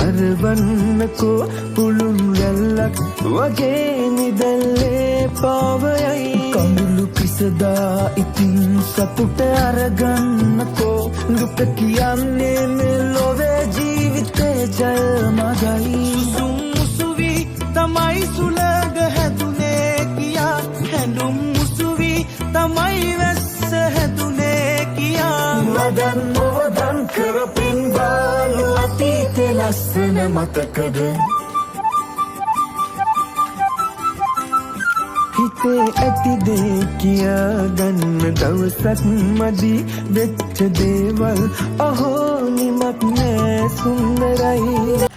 හරවන්නකෝ පුළුන් රැල්ලක් වගේ නිදැල්ලේ පාවයයි කඳුළු පිසදා ඉතින් සතුට අරගන්නකෝ දුක කියන්නේ මෙලොවේ ජීවිතේ ජය මගයි මුසුවි තමයි සුලග හැදුනේ කියා හැඳුම් මුසුවි තමයි වැස්ස හැදුනේ කියා වදන් නොවදන් කරපින් බාලු අතීතේ ලස්සන මතකද හිතේ ඇති දේ කියා ගන්න දවසක් මදි වෙච්ච දේවල් අහෝ නිමක් නෑ සුන්දරයි